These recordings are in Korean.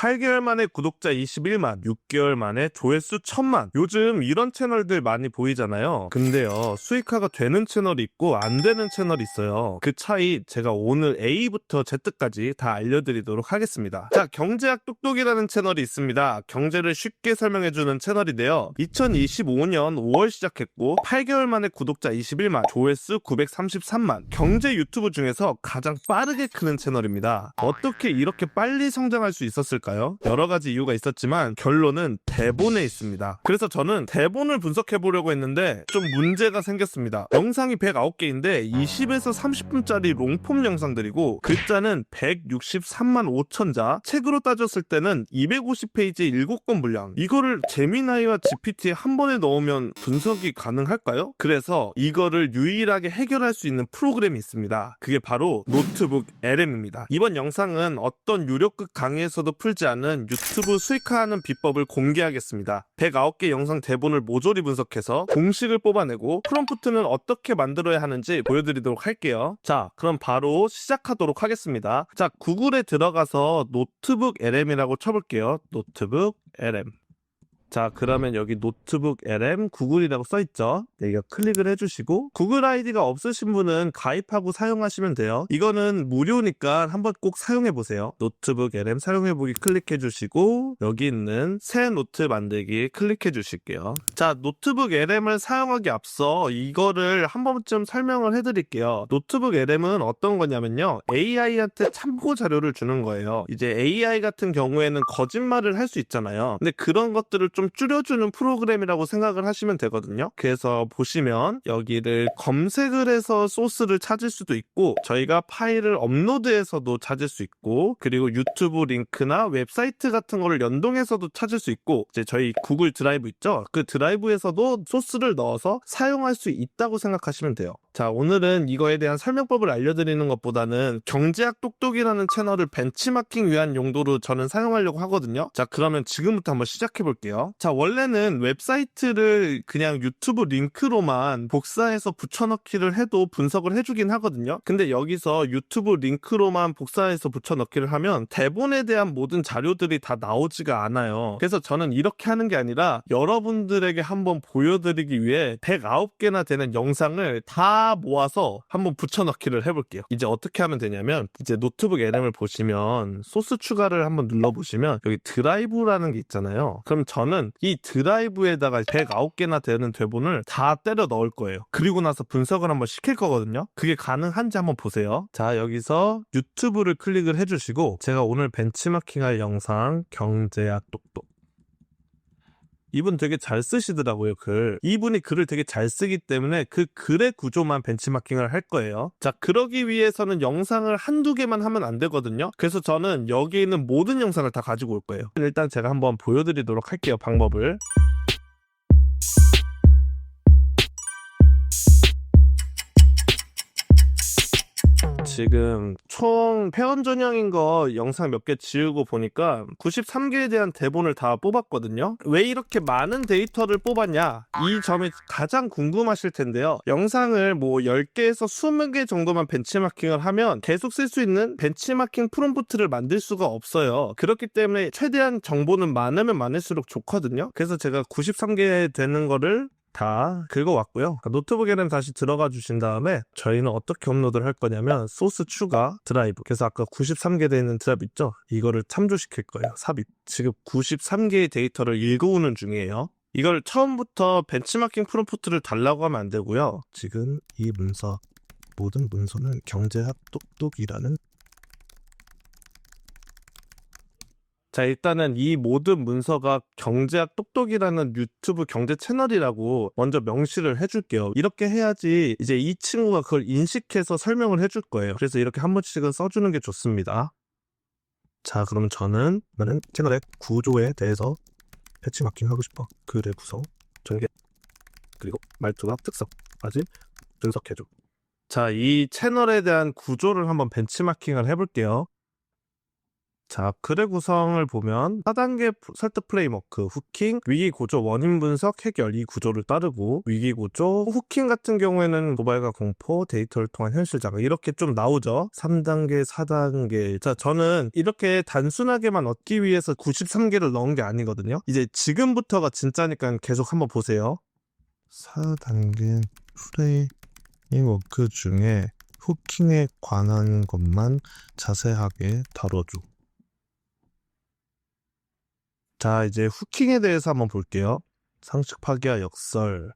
8개월 만에 구독자 21만, 6개월 만에 조회수 1000만. 요즘 이런 채널들 많이 보이잖아요. 근데요, 수익화가 되는 채널이 있고 안 되는 채널이 있어요. 그 차이 제가 오늘 A부터 Z까지 다 알려드리도록 하겠습니다. 자, 경제학 똑똑이라는 채널이 있습니다. 경제를 쉽게 설명해주는 채널인데요. 2025년 5월 시작했고 8개월 만에 구독자 21만, 조회수 933만. 경제 유튜브 중에서 가장 빠르게 크는 채널입니다. 어떻게 이렇게 빨리 성장할 수 있었을까요? 여러 가지 이유가 있었지만 결론은 대본에 있습니다. 그래서 저는 대본을 분석해 보려고 했는데 좀 문제가 생겼습니다. 영상이 109개인데 20에서 30분짜리 롱폼 영상들이고 글자는 163만 5천자, 책으로 따졌을 때는 250페이지 7권 분량. 이거를 제미나이와 GPT에 한 번에 넣으면 분석이 가능할까요? 그래서 이거를 유일하게 해결할 수 있는 프로그램이 있습니다. 그게 바로 노트북 LM입니다. 이번 영상은 어떤 유료급 강의에서도 풀지 않은 유튜브 수익화하는 비법을 공개하겠습니다. 109개 영상 대본을 모조리 분석해서 공식을 뽑아내고 프롬프트는 어떻게 만들어야 하는지 보여드리도록 할게요. 자, 그럼 바로 시작하도록 하겠습니다. 자, 구글에 들어가서 노트북 LM이라고 쳐볼게요. 노트북 LM. 자, 그러면 여기 노트북 LM 구글이라고 써있죠. 여기가 클릭을 해주시고 구글 아이디가 없으신 분은 가입하고 사용하시면 돼요. 이거는 무료니까 한번 꼭 사용해보세요. 노트북 LM 사용해보기 클릭해주시고 여기 있는 새 노트 만들기 클릭해주실게요. 자, 노트북 LM을 사용하기 앞서 이거를 한 번쯤 설명을 해드릴게요. 노트북 LM은 어떤 거냐면요, AI한테 참고 자료를 주는 거예요. 이제 AI 같은 경우에는 거짓말을 할 수 있잖아요. 근데 그런 것들을 좀 줄여주는 프로그램이라고 생각을 하시면 되거든요. 그래서 보시면 여기를 검색을 해서 소스를 찾을 수도 있고 저희가 파일을 업로드해서도 찾을 수 있고 그리고 유튜브 링크나 웹사이트 같은 거를 연동해서도 찾을 수 있고 이제 저희 구글 드라이브 있죠? 그 드라이브에서도 소스를 넣어서 사용할 수 있다고 생각하시면 돼요. 자, 오늘은 이거에 대한 설명법을 알려드리는 것보다는 경제학 똑똑이라는 채널을 벤치마킹 위한 용도로 저는 사용하려고 하거든요. 자, 그러면 지금부터 한번 시작해 볼게요. 자, 원래는 웹사이트를 그냥 유튜브 링크로만 복사해서 붙여넣기를 해도 분석을 해주긴 하거든요. 근데 여기서 유튜브 링크로만 복사해서 붙여넣기를 하면 대본에 대한 모든 자료들이 다 나오지가 않아요. 그래서 저는 이렇게 하는 게 아니라 여러분들에게 한번 보여드리기 위해 109개나 되는 영상을 다 모아서 한번 붙여넣기를 해볼게요. 이제 어떻게 하면 되냐면 이제 노트북 LM을 보시면 소스 추가를 한번 눌러보시면 여기 드라이브라는 게 있잖아요. 그럼 저는 이 드라이브에다가 109개나 되는 대본을 다 때려 넣을 거예요. 그리고 나서 분석을 한번 시킬 거거든요. 그게 가능한지 한번 보세요. 자, 여기서 유튜브를 클릭을 해주시고 제가 오늘 벤치마킹할 영상 경제학 똑똑, 이분 되게 잘 쓰시더라고요, 글. 이분이 글을 되게 잘 쓰기 때문에 그 글의 구조만 벤치마킹을 할 거예요. 자, 그러기 위해서는 영상을 한두 개만 하면 안 되거든요. 그래서 저는 여기 있는 모든 영상을 다 가지고 올 거예요. 일단 제가 한번 보여드리도록 할게요, 방법을. 지금 총 회원 전형인 거 영상 몇 개 지우고 보니까 93개에 대한 대본을 다 뽑았거든요. 왜 이렇게 많은 데이터를 뽑았냐? 이 점이 가장 궁금하실 텐데요. 영상을 뭐 10개에서 20개 정도만 벤치마킹을 하면 계속 쓸 수 있는 벤치마킹 프롬프트를 만들 수가 없어요. 그렇기 때문에 최대한 정보는 많으면 많을수록 좋거든요. 그래서 제가 93개 되는 거를 다 긁어왔고요. 노트북에는 다시 들어가 주신 다음에 저희는 어떻게 업로드를 할 거냐면 소스 추가 드라이브, 그래서 아까 93개 되는 드라이브 있죠? 이거를 참조시킬 거예요. 삽입. 지금 93개의 데이터를 읽어오는 중이에요. 이걸 처음부터 벤치마킹 프롬프트를 달라고 하면 안 되고요. 지금 이 문서, 모든 문서는 경제학 똑똑이라는, 자, 일단은 이 모든 문서가 경제학 똑똑이라는 유튜브 경제 채널이라고 먼저 명시를 해줄게요. 이렇게 해야지 이제 이 친구가 그걸 인식해서 설명을 해줄 거예요. 그래서 이렇게 한 번씩은 써주는 게 좋습니다. 자, 그럼 저는 채널의 구조에 대해서 벤치마킹 하고 싶어. 글의 구성, 전개, 그리고 말투와 특성까지 분석해줘. 자, 이 채널에 대한 구조를 한번 벤치마킹을 해볼게요. 자, 글의 구성을 보면 4단계 설득 프레임워크, 후킹, 위기 구조, 원인 분석, 해결 이 구조를 따르고 위기 구조, 후킹 같은 경우에는 도발과 공포, 데이터를 통한 현실 자각 이렇게 좀 나오죠. 3단계, 4단계. 자, 저는 이렇게 단순하게만 얻기 위해서 93개를 넣은 게 아니거든요. 이제 지금부터가 진짜니까 계속 한번 보세요. 4단계 프레임워크 중에 후킹에 관한 것만 자세하게 다뤄줘. 자, 이제 후킹에 대해서 한번 볼게요. 상식 파기와 역설.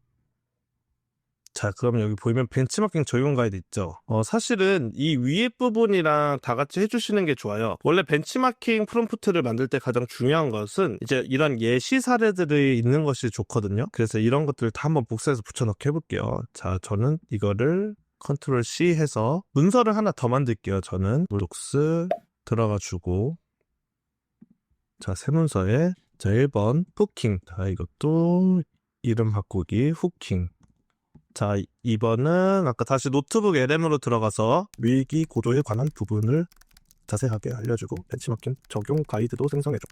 자, 그러면 여기 보이면 벤치마킹 적용 가이드 있죠. 사실은 이 위에 부분이랑 다 같이 해주시는 게 좋아요. 원래 벤치마킹 프롬프트를 만들 때 가장 중요한 것은 이제 이런 예시 사례들이 있는 것이 좋거든요. 그래서 이런 것들을 다 한번 복사해서 붙여넣기 해볼게요. 자, 저는 이거를 컨트롤 C 해서 문서를 하나 더 만들게요. 저는 녹스 들어가주고 자, 새 문서에 자 1번 후킹. 자, 이것도 이름 바꾸기 후킹. 자, 2번은 아까 다시 노트북 LM으로 들어가서 위기 구조에 관한 부분을 자세하게 알려주고 벤치마킹 적용 가이드도 생성해줘.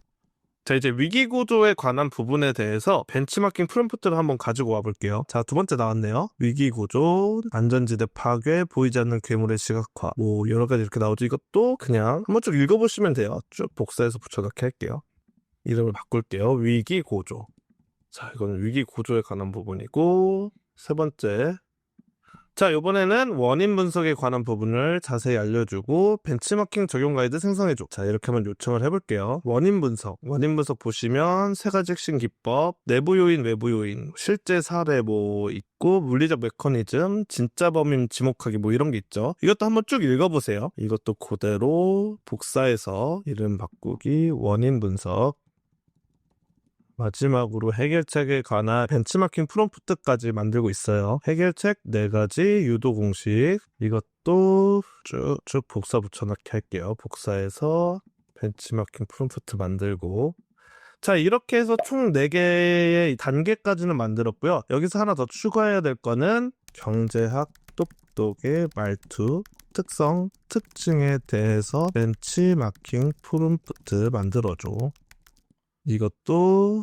자, 이제 위기 구조에 관한 부분에 대해서 벤치마킹 프롬프트를 한번 가지고 와볼게요. 자, 두 번째 나왔네요. 위기 구조, 안전지대 파괴, 보이지 않는 괴물의 시각화. 뭐 여러 가지 이렇게 나오죠. 이것도 그냥 한번 쭉 읽어보시면 돼요. 쭉 복사해서 붙여넣기 할게요. 이름을 바꿀게요. 위기 구조. 자, 이거는 위기 구조에 관한 부분이고 세 번째. 자, 이번에는 원인 분석에 관한 부분을 자세히 알려주고 벤치마킹 적용 가이드 생성해줘. 자, 이렇게 한번 요청을 해볼게요. 원인 분석 보시면 세 가지 핵심 기법, 내부 요인, 외부 요인, 실제 사례 뭐 있고 물리적 메커니즘, 진짜 범인 지목하기 뭐 이런 게 있죠. 이것도 한번 쭉 읽어보세요. 이것도 그대로 복사해서 이름 바꾸기, 원인 분석, 마지막으로 해결책에 관한 벤치마킹 프롬프트까지 만들고 있어요. 해결책 4가지 유도 공식 이것도 쭉쭉 복사 붙여넣기 할게요. 복사해서 벤치마킹 프롬프트 만들고 자, 이렇게 해서 총 4개의 단계까지는 만들었고요. 여기서 하나 더 추가해야 될 거는 경제학 똑똑의 말투 특성, 특징에 대해서 벤치마킹 프롬프트 만들어줘. 이것도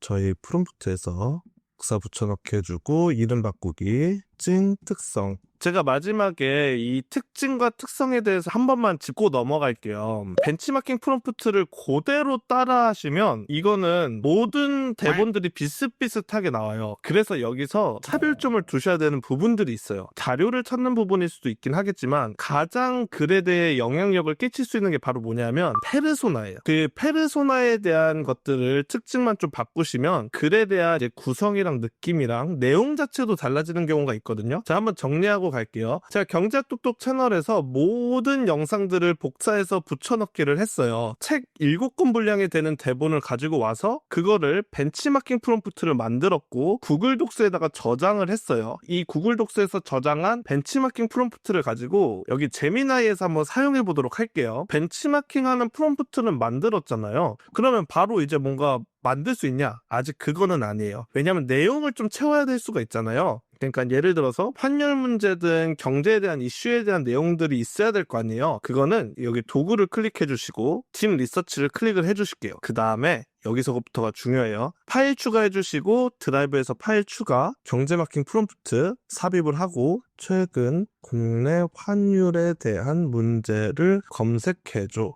저희 프롬프트에서 복사 붙여넣기 해주고 이름 바꾸기, 특징, 특성. 제가 마지막에 이 특징과 특성에 대해서 한 번만 짚고 넘어갈게요. 벤치마킹 프롬프트를 그대로 따라 하시면 이거는 모든 대본들이 비슷비슷하게 나와요. 그래서 여기서 차별점을 두셔야 되는 부분들이 있어요. 자료를 찾는 부분일 수도 있긴 하겠지만 가장 글에 대해 영향력을 끼칠 수 있는 게 바로 뭐냐면 페르소나예요. 그 페르소나에 대한 것들을 특징만 좀 바꾸시면 글에 대한 이제 구성이랑 느낌이랑 내용 자체도 달라지는 경우가 있거든요. 자, 한번 정리하고 갈게요. 제가 경제학 똑똑 채널에서 모든 영상들을 복사해서 붙여넣기를 했어요. 책 7권 분량이 되는 대본을 가지고 와서 그거를 벤치마킹 프롬프트를 만들었고 구글 독스에다가 저장을 했어요. 이 구글 독스에서 저장한 벤치마킹 프롬프트를 가지고 여기 제미나이에서 한번 사용해 보도록 할게요. 벤치마킹 하는 프롬프트는 만들었잖아요. 그러면 바로 이제 뭔가 만들 수 있냐? 아직 그거는 아니에요. 왜냐면 내용을 좀 채워야 될 수가 있잖아요. 그러니까 예를 들어서 환율 문제든 경제에 대한 이슈에 대한 내용들이 있어야 될 거 아니에요. 그거는 여기 도구를 클릭해 주시고 팀 리서치를 클릭을 해 주실게요. 그 다음에 여기서부터가 중요해요. 파일 추가해 주시고 드라이브에서 파일 추가, 경제 마킹 프롬프트 삽입을 하고 최근 국내 환율에 대한 문제를 검색해 줘.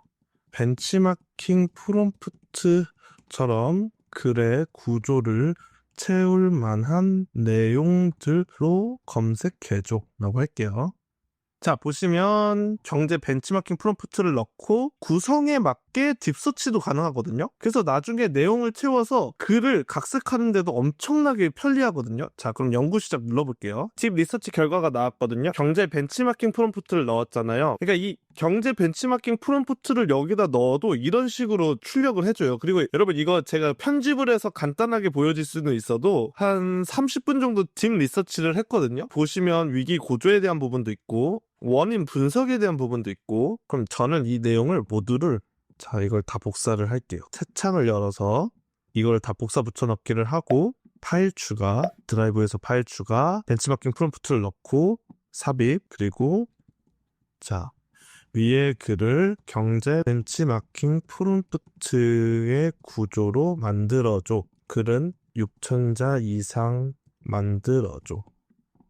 벤치마킹 프롬프트처럼 글의 구조를 채울 만한 내용들로 검색해줘 라고 할게요. 자, 보시면 경제 벤치마킹 프롬프트를 넣고 구성에 맞게 딥서치도 가능하거든요. 그래서 나중에 내용을 채워서 글을 각색하는 데도 엄청나게 편리하거든요. 자, 그럼 연구 시작 눌러볼게요. 딥 리서치 결과가 나왔거든요. 경제 벤치마킹 프롬프트를 넣었잖아요. 그러니까 이 경제 벤치마킹 프롬프트를 여기다 넣어도 이런 식으로 출력을 해줘요. 그리고 여러분 이거 제가 편집을 해서 간단하게 보여질 수는 있어도 한 30분 정도 딥 리서치를 했거든요. 보시면 위기 고조에 대한 부분도 있고 원인 분석에 대한 부분도 있고 그럼 저는 이 내용을 모두를 자 이걸 다 복사를 할게요. 새 창을 열어서 이걸 다 복사 붙여넣기를 하고 파일 추가, 드라이브에서 파일 추가, 벤치마킹 프롬프트를 넣고 삽입 그리고 자 위의 글을 경제 벤치마킹 프롬프트의 구조로 만들어줘. 글은 6,000자 이상 만들어줘.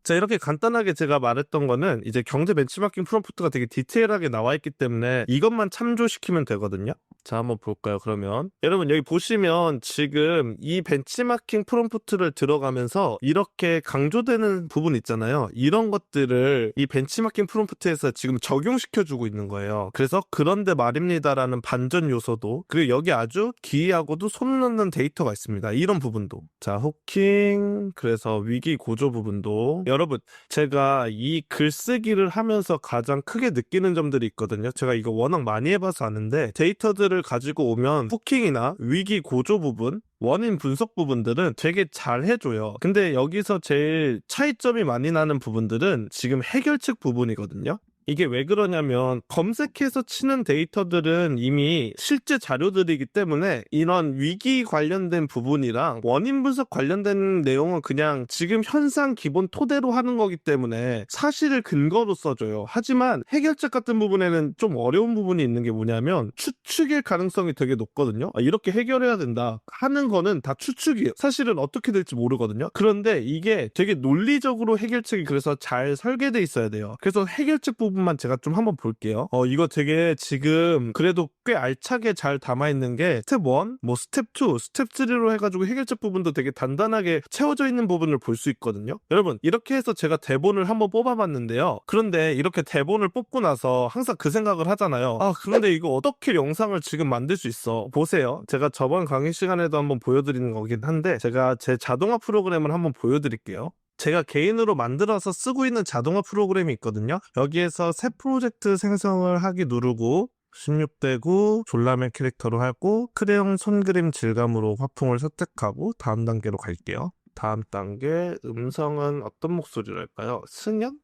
자, 이렇게 간단하게 제가 말했던 거는 이제 경제 벤치마킹 프롬프트가 되게 디테일하게 나와 있기 때문에 이것만 참조시키면 되거든요. 자, 한번 볼까요? 그러면 여러분 여기 보시면 지금 이 벤치마킹 프롬프트를 들어가면서 이렇게 강조되는 부분 있잖아요. 이런 것들을 이 벤치마킹 프롬프트에서 지금 적용시켜주고 있는 거예요. 그래서 그런데 말입니다라는 반전 요소도, 그리고 여기 아주 기이하고도 손놓는 데이터가 있습니다. 이런 부분도. 자, 호킹, 그래서 위기 고조 부분도. 여러분, 제가 이 글쓰기를 하면서 가장 크게 느끼는 점들이 있거든요. 제가 이거 워낙 많이 해봐서 아는데, 데이터들을 가지고 오면 후킹이나 위기 고조 부분, 원인 분석 부분들은 되게 잘 해줘요. 근데 여기서 제일 차이점이 많이 나는 부분들은 지금 해결책 부분이거든요. 이게 왜 그러냐면 검색해서 치는 데이터들은 이미 실제 자료들이기 때문에 이런 위기 관련된 부분이랑 원인 분석 관련된 내용은 그냥 지금 현상 기본 토대로 하는 거기 때문에 사실을 근거로 써줘요. 하지만 해결책 같은 부분에는 좀 어려운 부분이 있는 게 뭐냐면 추측일 가능성이 되게 높거든요. 이렇게 해결해야 된다 하는 거는 다 추측이에요. 사실은 어떻게 될지 모르거든요. 그런데 이게 되게 논리적으로 해결책이 그래서 잘 설계돼 있어야 돼요. 그래서 해결책 부분만 제가 좀 한번 볼게요. 이거 되게 지금 그래도 꽤 알차게 잘 담아있는 게 스텝 1, 뭐 스텝 2, 스텝 3로 해가지고 해결책 부분도 되게 단단하게 채워져 있는 부분을 볼 수 있거든요. 여러분, 이렇게 해서 제가 대본을 한번 뽑아봤는데요. 그런데 이렇게 대본을 뽑고 나서 항상 그 생각을 하잖아요. 그런데 이거 어떻게 영상을 지금 만들 수 있어? 보세요. 제가 저번 강의 시간에도 한번 보여드리는 거긴 한데, 제가 제 자동화 프로그램을 한번 보여드릴게요. 제가 개인으로 만들어서 쓰고 있는 자동화 프로그램이 있거든요. 여기에서 새 프로젝트 생성을 하기 누르고 16대 9 졸라맨 캐릭터로 하고 크레용 손그림 질감으로 화풍을 선택하고 다음 단계로 갈게요. 다음 단계 음성은 어떤 목소리로 할까요? 승연?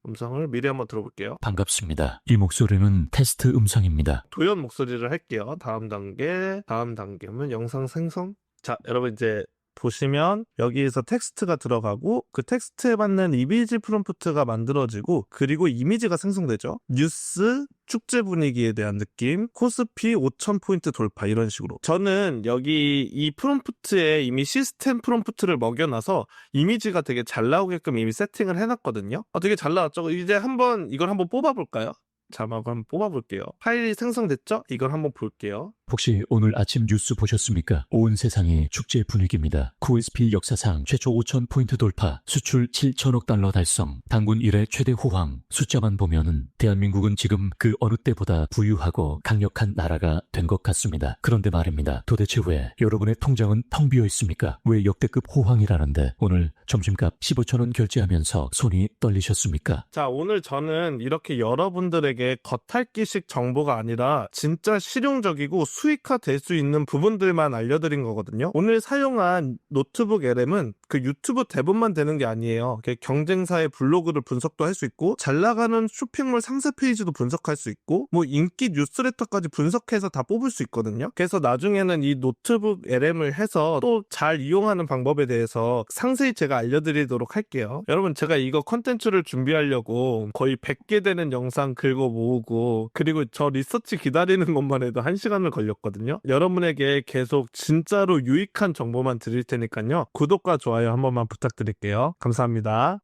음성을 미리 한번 들어볼게요. 반갑습니다. 이 목소리는 테스트 음성입니다. 도연 목소리를 할게요. 다음 단계면 영상 생성. 자, 여러분 이제 보시면 여기에서 텍스트가 들어가고 그 텍스트에 맞는 이미지 프롬프트가 만들어지고, 그리고 이미지가 생성되죠. 뉴스, 축제 분위기에 대한 느낌, 코스피 5,000포인트 돌파, 이런 식으로. 저는 여기 이 프롬프트에 이미 시스템 프롬프트를 먹여놔서 이미지가 되게 잘 나오게끔 이미 세팅을 해놨거든요. 되게 잘 나왔죠. 이제 이걸 한번 뽑아볼까요? 자막을 한번 뽑아볼게요. 파일이 생성됐죠? 이걸 한번 볼게요. 혹시 오늘 아침 뉴스 보셨습니까? 온 세상이 축제 분위기입니다. 코스피 역사상 최초 5,000포인트 돌파, 수출 7천억 달러 달성, 단군 이래 최대 호황. 숫자만 보면은 대한민국은 지금 그 어느 때보다 부유하고 강력한 나라가 된 것 같습니다. 그런데 말입니다. 도대체 왜 여러분의 통장은 텅 비어 있습니까? 왜 역대급 호황이라는데 오늘 점심값 15,000원 결제하면서 손이 떨리셨습니까? 자, 오늘 저는 이렇게 여러분들에게 겉핥기식 정보가 아니라 진짜 실용적이고 수익화 될 수 있는 부분들만 알려드린 거거든요. 오늘 사용한 노트북 LM은 그 유튜브 대본만 되는 게 아니에요. 경쟁사의 블로그를 분석도 할 수 있고, 잘 나가는 쇼핑몰 상세 페이지도 분석할 수 있고, 뭐 인기 뉴스레터까지 분석해서 다 뽑을 수 있거든요. 그래서 나중에는 이 노트북 LM을 해서 또 잘 이용하는 방법에 대해서 상세히 제가 알려드리도록 할게요. 여러분, 제가 이거 컨텐츠를 준비하려고 거의 100개 되는 영상 긁어 모으고, 그리고 저 리서치 기다리는 것만 해도 1시간을 걸렸거든요. 여러분에게 계속 진짜로 유익한 정보만 드릴 테니까요. 구독과 좋아요 한 번만 부탁드릴게요. 감사합니다.